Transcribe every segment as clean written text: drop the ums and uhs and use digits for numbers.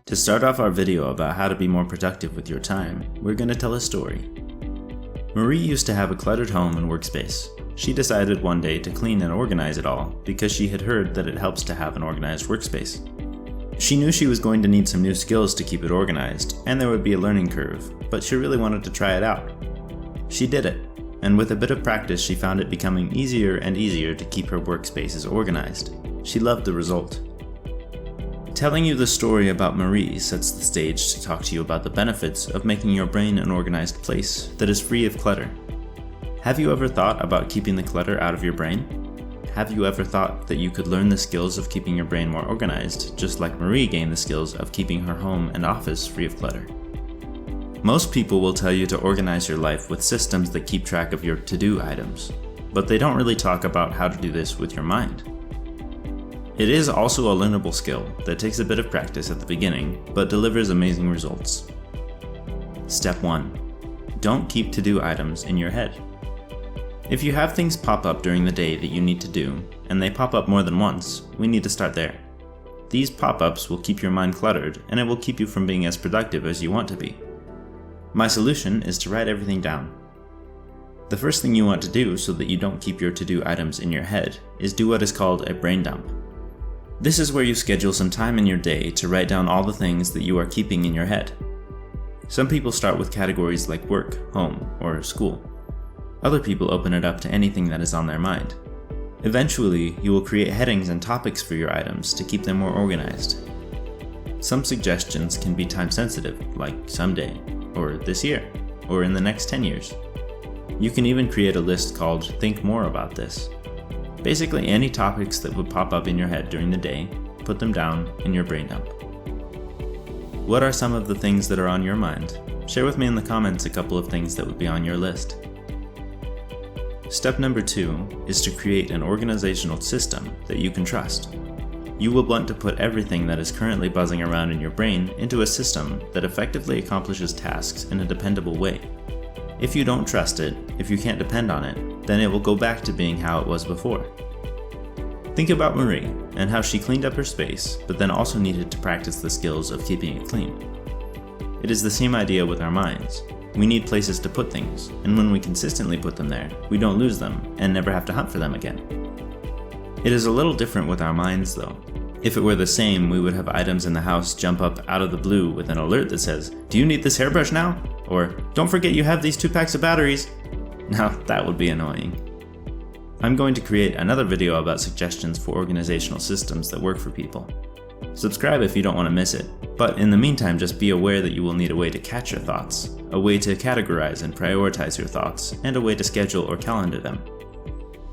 To start off our video about how to be more productive with your time, we're going to tell a story. Marie used to have a cluttered home and workspace. She decided one day to clean and organize it all because she had heard that it helps to have an organized workspace. She knew she was going to need some new skills to keep it organized, and there would be a learning curve, but she really wanted to try it out. She did it, and with a bit of practice she found it becoming easier and easier to keep her workspaces organized. She loved the result. Telling you the story about Marie sets the stage to talk to you about the benefits of making your brain an organized place that is free of clutter. Have you ever thought about keeping the clutter out of your brain? Have you ever thought that you could learn the skills of keeping your brain more organized, just like Marie gained the skills of keeping her home and office free of clutter? Most people will tell you to organize your life with systems that keep track of your to-do items, but they don't really talk about how to do this with your mind. It is also a learnable skill that takes a bit of practice at the beginning, but delivers amazing results. Step 1. Don't keep to-do items in your head. If you have things pop up during the day that you need to do, and they pop up more than once, we need to start there. These pop-ups will keep your mind cluttered, and it will keep you from being as productive as you want to be. My solution is to write everything down. The first thing you want to do so that you don't keep your to-do items in your head is do what is called a brain dump. This is where you schedule some time in your day to write down all the things that you are keeping in your head. Some people start with categories like work, home, or school. Other people open it up to anything that is on their mind. Eventually, you will create headings and topics for your items to keep them more organized. Some suggestions can be time sensitive, like someday, or this year, or in the next 10 years. You can even create a list called Think More About This. Basically, any topics that would pop up in your head during the day, put them down in your brain dump. What are some of the things that are on your mind? Share with me in the comments a couple of things that would be on your list. Step number 2 is to create an organizational system that you can trust. You will want to put everything that is currently buzzing around in your brain into a system that effectively accomplishes tasks in a dependable way. If you don't trust it, if you can't depend on it, then it will go back to being how it was before. Think about Marie and how she cleaned up her space, but then also needed to practice the skills of keeping it clean. It is the same idea with our minds. We need places to put things, and when we consistently put them there, we don't lose them and never have to hunt for them again. It is a little different with our minds though. If it were the same, we would have items in the house jump up out of the blue with an alert that says, "Do you need this hairbrush now?" Or, "Don't forget you have these 2 packs of batteries." Now that would be annoying. I'm going to create another video about suggestions for organizational systems that work for people. Subscribe if you don't want to miss it, but in the meantime just be aware that you will need a way to catch your thoughts, a way to categorize and prioritize your thoughts, and a way to schedule or calendar them.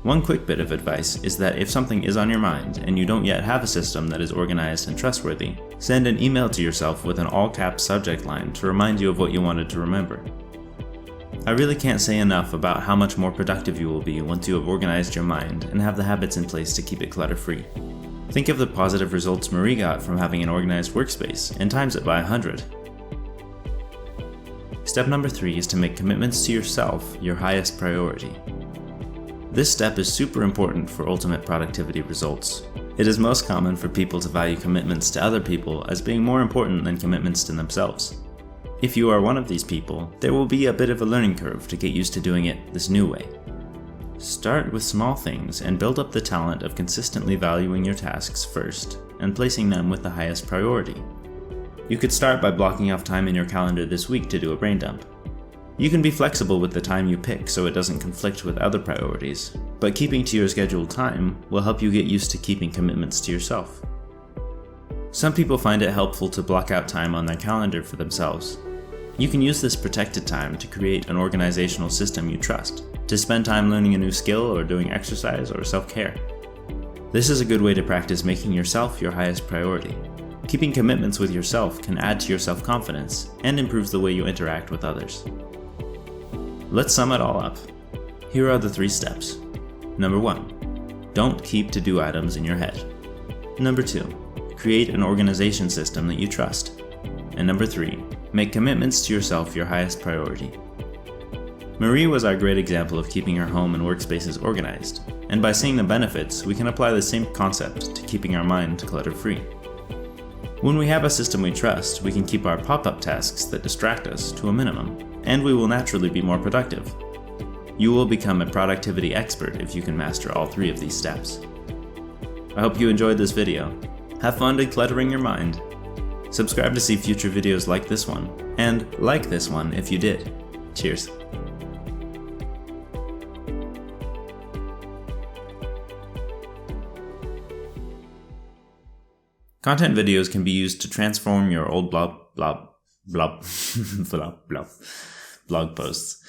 One quick bit of advice is that if something is on your mind and you don't yet have a system that is organized and trustworthy, send an email to yourself with an all-caps subject line to remind you of what you wanted to remember. I really can't say enough about how much more productive you will be once you have organized your mind and have the habits in place to keep it clutter-free. Think of the positive results Marie got from having an organized workspace and times it by 100. Step number 3 is to make commitments to yourself your highest priority. This step is super important for ultimate productivity results. It is most common for people to value commitments to other people as being more important than commitments to themselves. If you are one of these people, there will be a bit of a learning curve to get used to doing it this new way. Start with small things and build up the talent of consistently valuing your tasks first and placing them with the highest priority. You could start by blocking off time in your calendar this week to do a brain dump. You can be flexible with the time you pick so it doesn't conflict with other priorities, but keeping to your scheduled time will help you get used to keeping commitments to yourself. Some people find it helpful to block out time on their calendar for themselves. You can use this protected time to create an organizational system you trust, to spend time learning a new skill or doing exercise or self-care. This is a good way to practice making yourself your highest priority. Keeping commitments with yourself can add to your self-confidence and improves the way you interact with others. Let's sum it all up. Here are the 3 steps. Number 1, don't keep to-do items in your head. Number 2, create an organization system that you trust. And number 3, make commitments to yourself your highest priority. Marie was our great example of keeping her home and workspaces organized, and by seeing the benefits, we can apply the same concept to keeping our mind clutter-free. When we have a system we trust, we can keep our pop-up tasks that distract us to a minimum, and we will naturally be more productive. You will become a productivity expert if you can master all 3 of these steps. I hope you enjoyed this video. Have fun decluttering your mind. Subscribe to see future videos like this one, and like this one if you did. Cheers. Content videos can be used to transform your old blog posts.